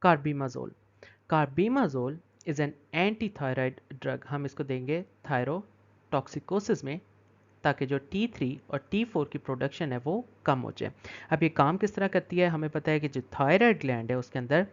कार्बीमाजोल। कार्बीमाजोल is an anti thyroid drug. हम इसको देंगे थायरोटॉक्सिकोसिस में, ताकि जो T3 और T4 की प्रोडक्शन है वो कम हो जाए। अब ये काम किस तरह करती है? हमें पता है कि जो थायराइड ग्लैंड है उसके अंदर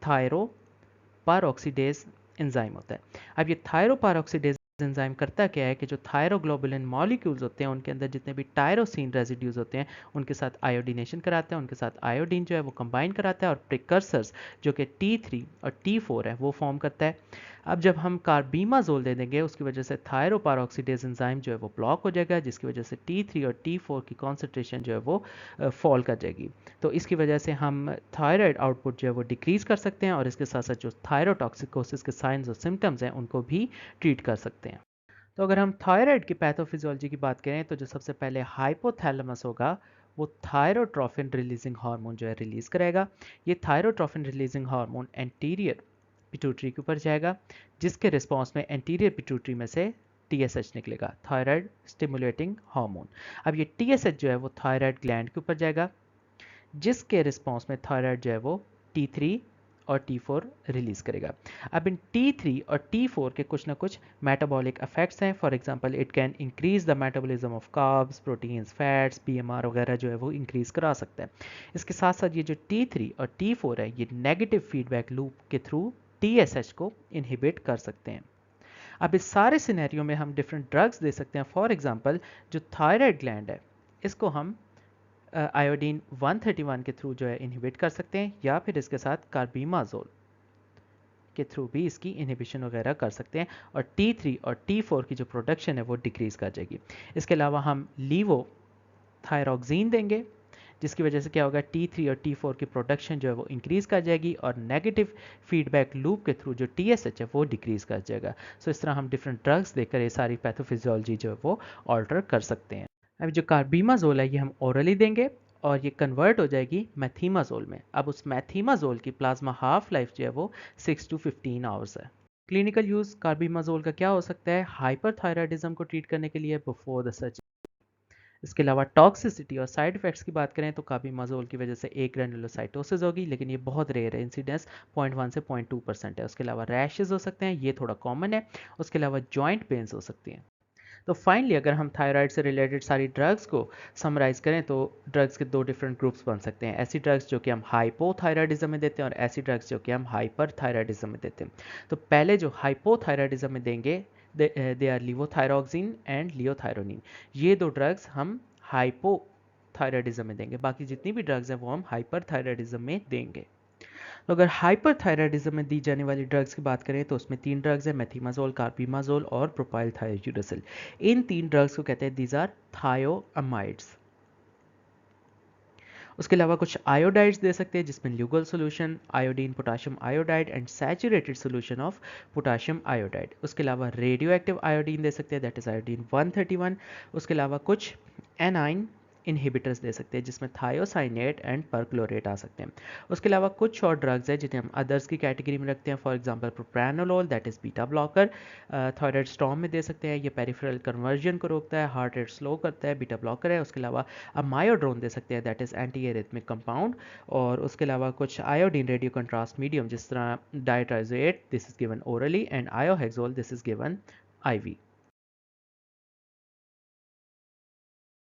थायरोपारऑक्सीडेज एंजाइम होता है। अब ये थायरोपारऑक्सीडेज एंजाइम करता क्या है कि जो थायरोग्लोबुलिन मॉलिक्यूल्स होते हैं उनके अंदर जितने भी टायरोसिन रेजिड्यूज होते हैं उनके साथ आयोडीनेशन कराता है, उनके साथ आयोडीन जो है वो कंबाइन कराता है और प्रिकर्सर्स जो कि T3 और T4 है वो फॉर्म करता है। अब जब हम कार्बीमाजोल दे देंगे उसकी वजह से थायरोपारऑक्सीडेज एंजाइम जो है वो ब्लॉक हो जाएगा, जिसकी वजह से T3 और T4 की कॉन्सेंट्रेशन जो है वो फॉल कर जाएगी। तो इसकी वजह से हम थायराइड आउटपुट जो है वो डिक्रीज कर सकते हैं और इसके साथ साथ जो थायरोटॉक्सिकोसिस के साइंस और सिम्टम्स हैं उनको भी ट्रीट कर सकते हैं। तो अगर हम थायराइड की पैथोफिजियोलॉजी की बात करें तो जो सबसे पहले हाइपोथैलेमस होगा वो थायरोट्रोफिन रिलीजिंग हार्मोन जो है रिलीज करेगा। ये thyrotrophin releasing hormone anterior pituitary के ऊपर जाएगा, जिसके रिस्पॉन्स में एंटीरियर पिट्यूटरी में से TSH निकलेगा, थायराइड स्टिमुलेटिंग हार्मोन। अब ये TSH जो है वो थायराइड ग्लैंड के ऊपर जाएगा, जिसके रिस्पॉन्स में थायराइड जो है वो T3 और T4 रिलीज करेगा। अब इन T3 और T4 के कुछ ना कुछ मेटाबॉलिक इफेक्ट्स हैं। For example it can increase the metabolism of carbs, proteins, fats, BMR वगैरह जो है वो इंक्रीज करा सकता है। इसके साथ साथ ये जो T3 और T4 है ये नेगेटिव फीडबैक लूप के थ्रू TSH को इनहिबिट कर सकते हैं। अब इस सारे सिनेरियो में हम डिफरेंट ड्रग्स दे सकते हैं। फॉर एग्जांपल जो थायराइड ग्लैंड है इसको हम आयोडीन 131 के थ्रू जो है इनहिबिट कर सकते हैं, या फिर इसके साथ कार्बीमाजोल के थ्रू भी इसकी इनहिबिशन वगैरह कर सकते हैं और T3 और T4 की जो प्रोडक्शन है वो डिक्रीज कर जाएगी। इसके अलावा हम लीवो थायरोक्सिन देंगे, जिसकी वजह से क्या होगा, T3 और T4 की प्रोडक्शन जो है वो इंक्रीज कर जाएगी और नेगेटिव फीडबैक लूप के थ्रू जो TSH है वो डिक्रीज कर जाएगा। सो इस तरह हम डिफरेंट ड्रग्स देकर ये सारी पैथोफिजियोलॉजी जो है वो ऑल्टर कर सकते हैं। अब जो कार्बीमाजोल है ये हम ओरली देंगे और ये कन्वर्ट हो जाएगी मैथीमाजोल में। अब उस मैथीमाजोल की प्लाज्मा हाफ लाइफ जो है वो 6 to 15 आवर्स है। क्लिनिकल यूज़ कार्बीमाजोल का क्या हो सकता है? हाइपरथायराइडिज्म को ट्रीट करने के लिए बिफोर द सर्जरी। इसके अलावा टॉक्सिसिटी और साइड इफेक्ट्स की बात करें तो कार्बीमाजोल की वजह से एक ग्रैनुलोसाइटोसिस होगी, लेकिन ये बहुत रेयर है, इंसिडेंस 0.1 से 0.2% है। उसके अलावा रैशेज हो सकते हैं, ये थोड़ा कॉमन है। उसके अलावा जॉइंट पेन्स हो सकती हैं। तो फाइनली अगर हम थायराइड से रिलेटेड सारी ड्रग्स को समराइज करें तो ड्रग्स के दो डिफरेंट ग्रुप्स बन सकते हैं। ऐसी ड्रग्स जो कि हम हाइपोथायराइडिज्म में देते हैं और ऐसी ड्रग्स जो कि हम हाइपरथायराइडिज्म में देते हैं। तो पहले जो हाइपोथायराइडिज्म में देंगे दे आर लिवोथायरोक्सिन एंड लियोथायरोनिन। ये दो ड्रग्स हम हाइपोथायराइडिज्म में देंगे, बाकी जितनी भी ड्रग्स हैं वो हम हाइपरथायराइडिज्म में देंगे। तो अगर हाइपरथायराइडिज्म में दी जाने वाली ड्रग्स की बात करें तो उसमें तीन ड्रग्स हैं, मेथिमाजोल, कार्बीमाजोल और प्रोपाइल थायोयूरासिल। इन तीन ड्रग्स को कहते हैं दीज आर थायोअमाइड्स। उसके अलावा कुछ आयोडाइड्स दे सकते हैं जिसमें Lugol solution, iodine potassium iodide and saturated solution of potassium iodide. उसके अलावा रेडियो एक्टिव आयोडीन दे सकते हैं, दैट इज आयोडीन 131। उसके अलावा कुछ एनाइन इनहिबिटर्स दे सकते हैं जिसमें थायोसाइनेट एंड परक्लोरेट आ सकते हैं। उसके अलावा कुछ और ड्रग्स हैं जिन्हें हम अदर्स की कैटेगरी में रखते हैं। For example propranolol, that is beta blocker, thyroid storm में दे सकते हैं, ये पेरिफेरल कन्वर्जन को रोकता है, हार्ट रेट स्लो करता है, बीटा ब्लॉकर है। उसके अलावा मायोड्रोन दे सकते हैं, that is anti arrhythmic compound. और उसके अलावा कुछ आयोडीन रेडियो कंट्रास्ट मीडियम जिस तरह diatrizoate, this is given orally, and iohexol, this is given IV।